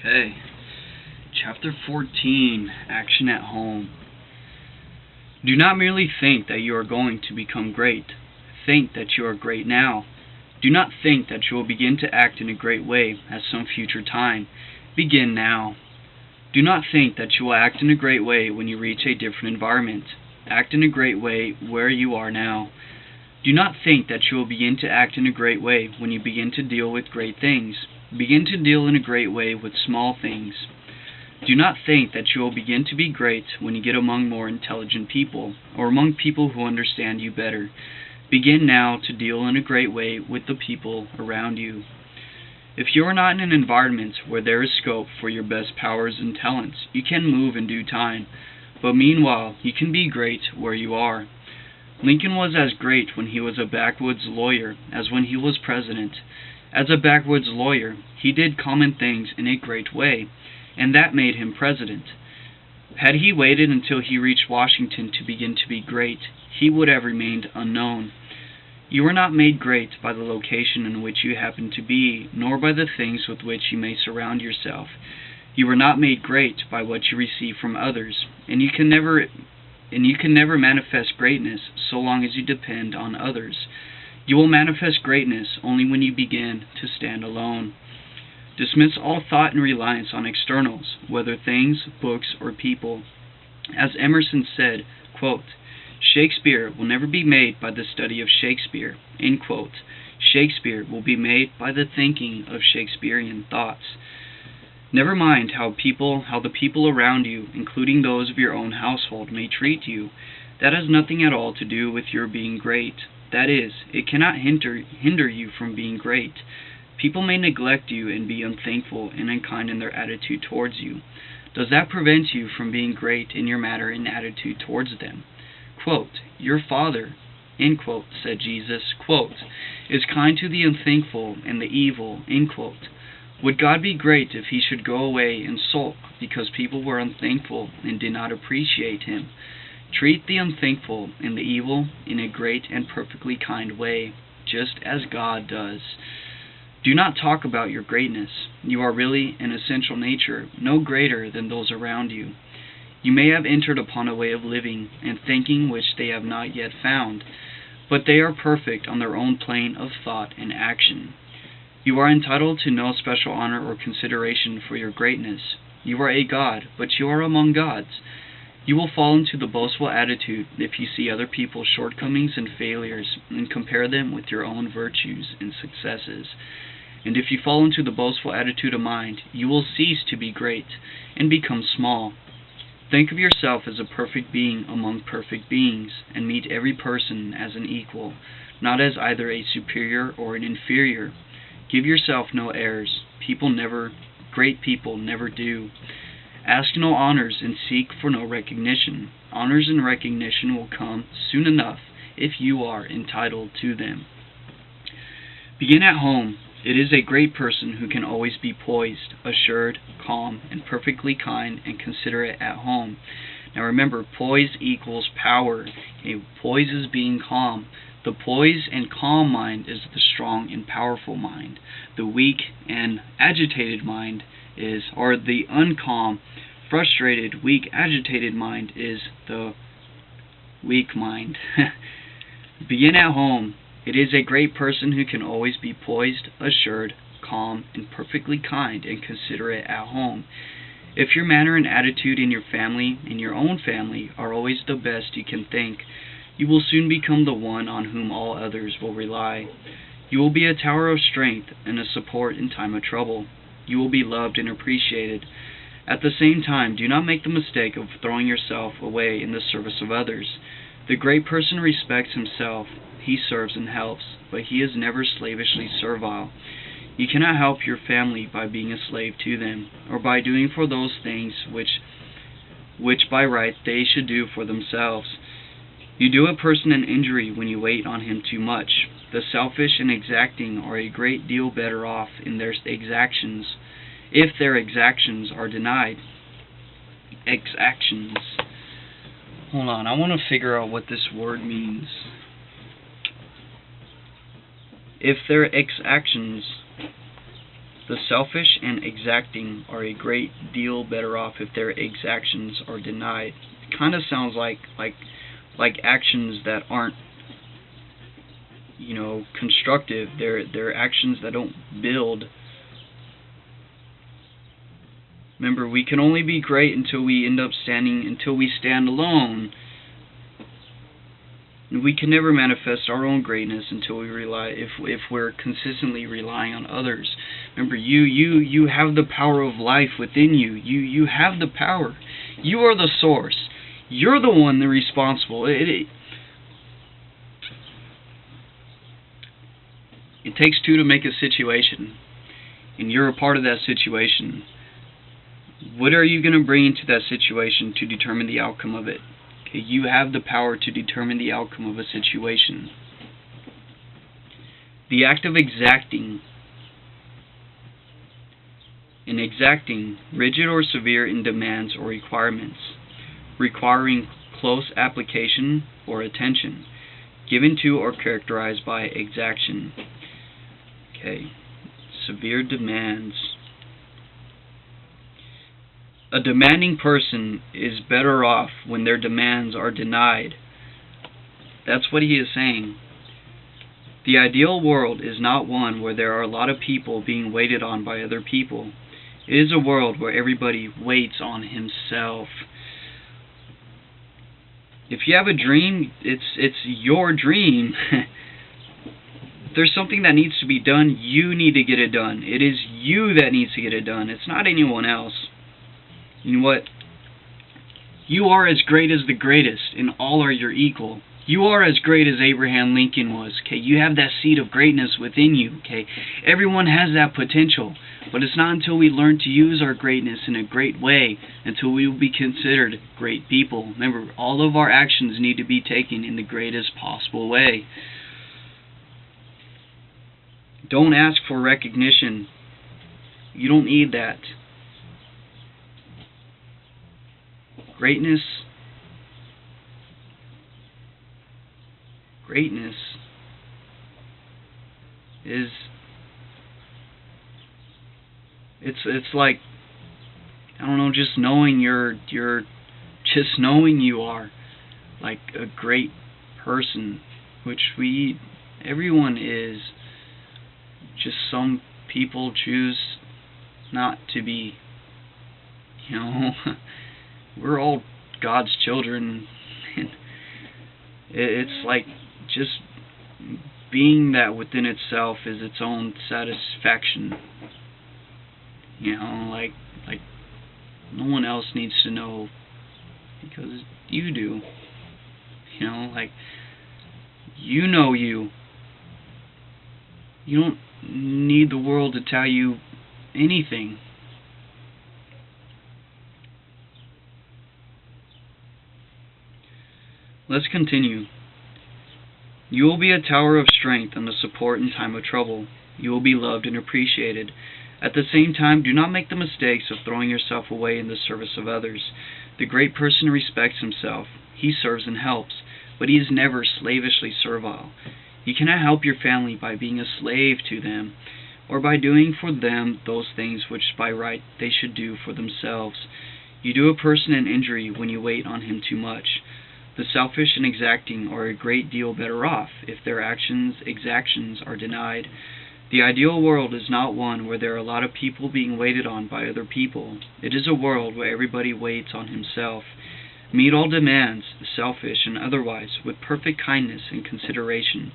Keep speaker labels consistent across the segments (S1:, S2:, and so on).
S1: Okay, Chapter 14, Action at Home. Do not merely think that you are going to become great. Think that you are great now. Do not think that you will begin to act in a great way at some future time. Begin now. Do not think that you will act in a great way when you reach a different environment. Act in a great way where you are now. Do not think that you will begin to act in a great way when you begin to deal with great things. Begin to deal in a great way with small things. Do not think that you will begin to be great when you get among more intelligent people, or among people who understand you better. Begin now to deal in a great way with the people around you. If you are not in an environment where there is scope for your best powers and talents, you can move in due time, but meanwhile you can be great where you are. Lincoln was as great when he was a backwoods lawyer as when he was president. As a backwoods lawyer, he did common things in a great way, and that made him president. Had he waited until he reached Washington to begin to be great, he would have remained unknown. You are not made great by the location in which you happen to be, nor by the things with which you may surround yourself. You are not made great by what you receive from others, and you can never manifest greatness so long as you depend on others. You will manifest greatness only when you begin to stand alone. Dismiss all thought and reliance on externals, whether things, books, or people. As Emerson said, quote, "Shakespeare will never be made by the study of Shakespeare." End quote. Shakespeare will be made by the thinking of Shakespearean thoughts. Never mind how the people around you, including those of your own household, may treat you. That has nothing at all to do with your being great. That is, it cannot hinder you from being great. People may neglect you and be unthankful and unkind in their attitude towards you. Does that prevent you from being great in your manner and attitude towards them? Quote, "Your Father," end quote, said Jesus, quote, "is kind to the unthankful and the evil," end quote. Would God be great if he should go away and sulk because people were unthankful and did not appreciate him? Treat the unthankful and the evil in a great and perfectly kind way, just as God does. Do not talk about your greatness. You are really, in essential nature, no greater than those around you. You may have entered upon a way of living and thinking which they have not yet found, but they are perfect on their own plane of thought and action. You are entitled to no special honor or consideration for your greatness. You are a god, but you are among gods. You will fall into the boastful attitude if you see other people's shortcomings and failures and compare them with your own virtues and successes. And if you fall into the boastful attitude of mind, you will cease to be great and become small. Think of yourself as a perfect being among perfect beings, and meet every person as an equal, not as either a superior or an inferior. Give yourself no airs. Great people never do. Ask no honors and seek for no recognition. Honors and recognition will come soon enough if you are entitled to them. Begin at home. It is a great person who can always be poised, assured, calm, and perfectly kind and considerate at home. Now remember, poise equals power. Poise is being calm. The poised and calm mind is the strong and powerful mind. The weak and agitated mind is, or the uncalm, frustrated, weak, agitated mind is the weak mind. Begin at home. It is a great person who can always be poised, assured, calm, and perfectly kind and considerate at home. If your manner and attitude in your family and your own family are always the best you can think, you will soon become the one on whom all others will rely. You will be a tower of strength and a support in time of trouble. You will be loved and appreciated. At the same time, do not make the mistake of throwing yourself away in the service of others. The great person respects himself. He serves and helps, but he is never slavishly servile. You cannot help your family by being a slave to them, or by doing for those things which by right they should do for themselves. You do a person an injury when you wait on him too much. The selfish and exacting are a great deal better off in their exactions, if their exactions are denied. Exactions. Hold on, I want to figure out what this word means. If their exactions The selfish and exacting are a great deal better off if their exactions are denied. It kind of sounds like actions that aren't, constructive. They're actions that don't build. Remember, we can only be great until we stand alone. We can never manifest our own greatness until we if we're consistently relying on others. Remember, you have the power of life within you. You have the power. You are the source. You're the one that's responsible. It takes two to make a situation, and you're a part of that situation. What are you going to bring into that situation to determine the outcome of it? Okay, you have the power to determine the outcome of a situation. The act of exacting. In exacting, rigid or severe in demands or requirements, requiring close application or attention, given to or characterized by exaction. Okay, severe demands. A demanding person is better off when their demands are denied. That's what he is saying. The ideal world is not one where there are a lot of people being waited on by other people. It is a world where everybody waits on himself. If you have a dream, it's your dream. If there's something that needs to be done, you need to get it done. It is you that needs to get it done. It's not anyone else. You know what? You are as great as the greatest, and all are your equal. You are as great as Abraham Lincoln was. Okay, you have that seed of greatness within you. Okay, everyone has that potential, but it's not until we learn to use our greatness in a great way until we will be considered great people. Remember, all of our actions need to be taken in the greatest possible way. Don't ask for recognition. You don't need that. Greatness is it's like, I don't know, just knowing just knowing you are like a great person, which everyone is. Just some people choose not to be. We're all God's children, and it's like just being that within itself is its own satisfaction. Like no one else needs to know because you do. Like you know you. You don't need the world to tell you anything. Let's continue. You will be a tower of strength and a support in time of trouble. You will be loved and appreciated. At the same time, do not make the mistakes of throwing yourself away in the service of others. The great person respects himself. He serves and helps, but he is never slavishly servile. You cannot help your family by being a slave to them, or by doing for them those things which by right they should do for themselves. You do a person an injury when you wait on him too much. The selfish and exacting are a great deal better off if their exactions are denied. The ideal world is not one where there are a lot of people being waited on by other people. It is a world where everybody waits on himself. Meet all demands, selfish and otherwise, with perfect kindness and consideration,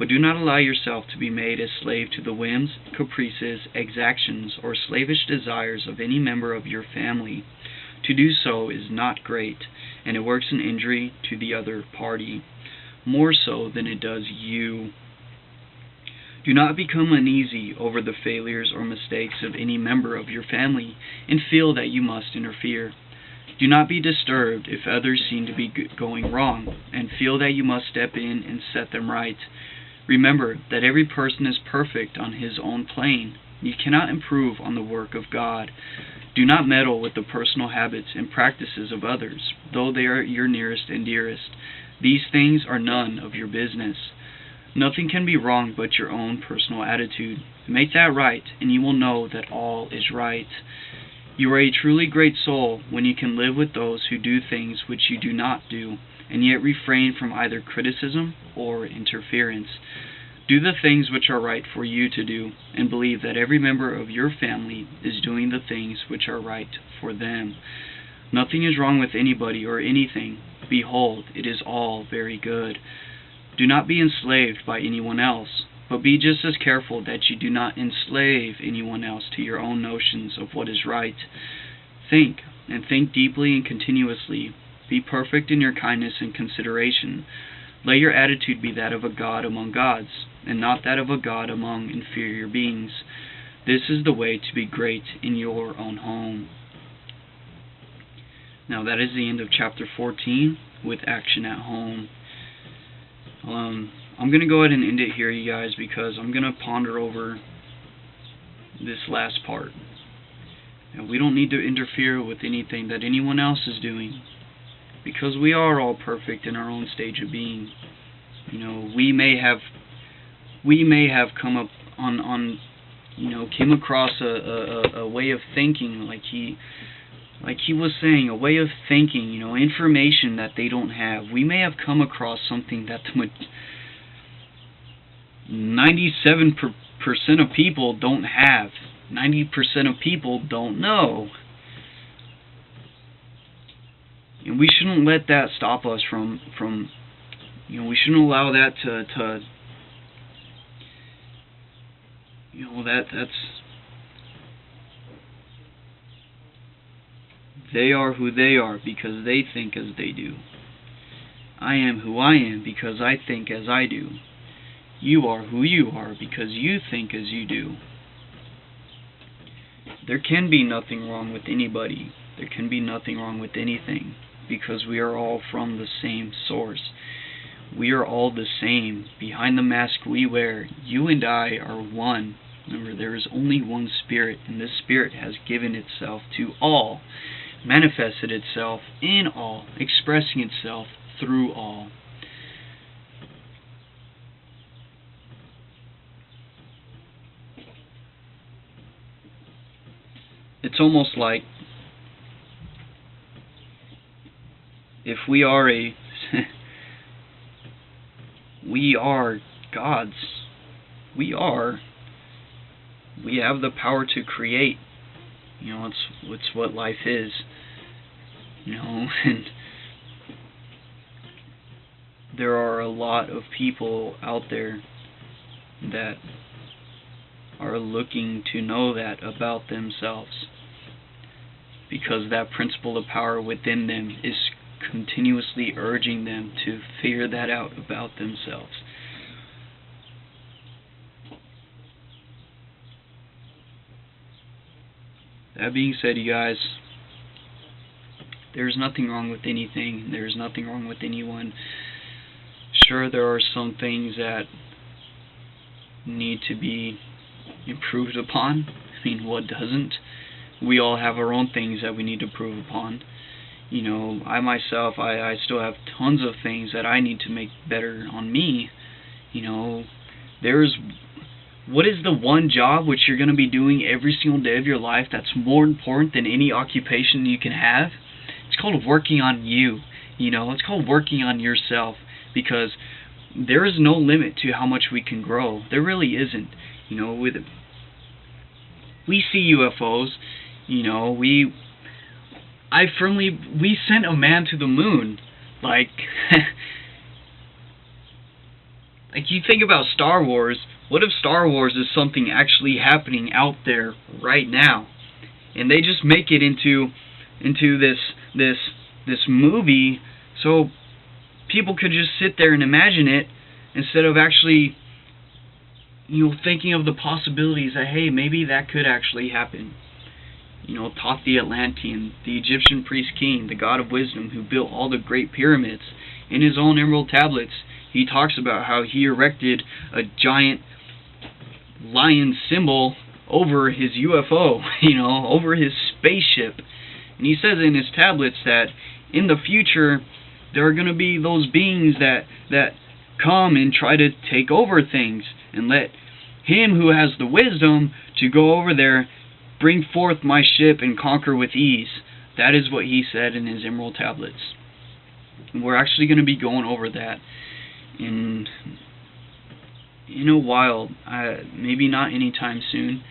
S1: but do not allow yourself to be made a slave to the whims, caprices, exactions, or slavish desires of any member of your family. To do so is not great, and it works an injury to the other party, more so than it does you. Do not become uneasy over the failures or mistakes of any member of your family, and feel that you must interfere. Do not be disturbed if others seem to be going wrong, and feel that you must step in and set them right. Remember that every person is perfect on his own plane. You cannot improve on the work of God. Do not meddle with the personal habits and practices of others, though they are your nearest and dearest. These things are none of your business. Nothing can be wrong but your own personal attitude. Make that right, and you will know that all is right. You are a truly great soul when you can live with those who do things which you do not do, and yet refrain from either criticism or interference. Do the things which are right for you to do, and believe that every member of your family is doing the things which are right for them. Nothing is wrong with anybody or anything. Behold, it is all very good. Do not be enslaved by anyone else, but be just as careful that you do not enslave anyone else to your own notions of what is right. Think, and think deeply and continuously. Be perfect in your kindness and consideration. Let your attitude be that of a god among gods, and not that of a god among inferior beings. This is the way to be great in your own home. Now that is the end of chapter 14 with action at home. I'm going to go ahead and end it here, you guys, because I'm going to ponder over this last part. Now, we don't need to interfere with anything that anyone else is doing, because we are all perfect in our own stage of being. You know, we may have come up on came across a way of thinking, like he was saying, a way of thinking, information that they don't have. We may have come across something that 97% of people don't have. 90% of people don't know. And we shouldn't let that stop us from we shouldn't allow that that's they are who they are because they think as they do. I am who I am because I think as I do. You are who you are because you think as you do. There can be nothing wrong with anybody. There can be nothing wrong with anything, because we are all from the same source. We are all the same. Behind the mask we wear, you and I are one. Remember, there is only one Spirit, and this Spirit has given itself to all, manifested itself in all, expressing itself through all. It's almost like if we are we are gods. We have the power to create. It's what life is. And there are a lot of people out there that are looking to know that about themselves, because that principle of power within them is continuously urging them to figure that out about themselves. That being said, you guys, there's nothing wrong with anything. There's nothing wrong with anyone. Sure, there are some things that need to be improved upon. I mean, what doesn't? We all have our own things that we need to improve upon. I myself, I still have tons of things that I need to make better on me. What is the one job which you're going to be doing every single day of your life that's more important than any occupation you can have? It's called working on you. It's called working on yourself, because there is no limit to how much we can grow. There really isn't. We see UFOs. We sent a man to the moon. Like you think about Star Wars. What if Star Wars is something actually happening out there right now, and they just make it into this movie so people could just sit there and imagine it, instead of actually thinking of the possibilities that, hey, maybe that could actually happen. Thoth the Atlantean, the Egyptian priest king, the god of wisdom, who built all the great pyramids, in his own emerald tablets, he talks about how he erected a giant lion symbol over his UFO, over his spaceship. And he says in his tablets that in the future there are going to be those beings that come and try to take over things and let him who has the wisdom to go over there, bring forth my ship and conquer with ease. That is what he said in his emerald tablets. And we're actually going to be going over that in a while. Maybe not anytime soon,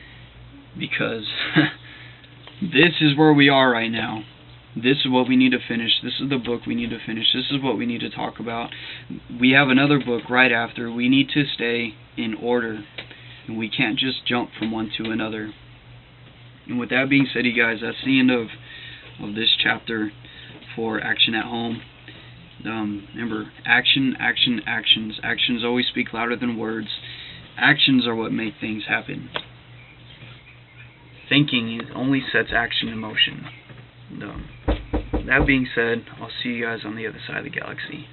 S1: because this is where we are right now. This is what we need to finish. This is the book we need to finish. This is what we need to talk about. We have another book right after. We need to stay in order, and we can't just jump from one to another. And with that being said, you guys, that's the end of this chapter for Action at Home. Remember, action, action, actions. Actions always speak louder than words. Actions are what make things happen. Thinking only sets action in motion. That being said, I'll see you guys on the other side of the galaxy.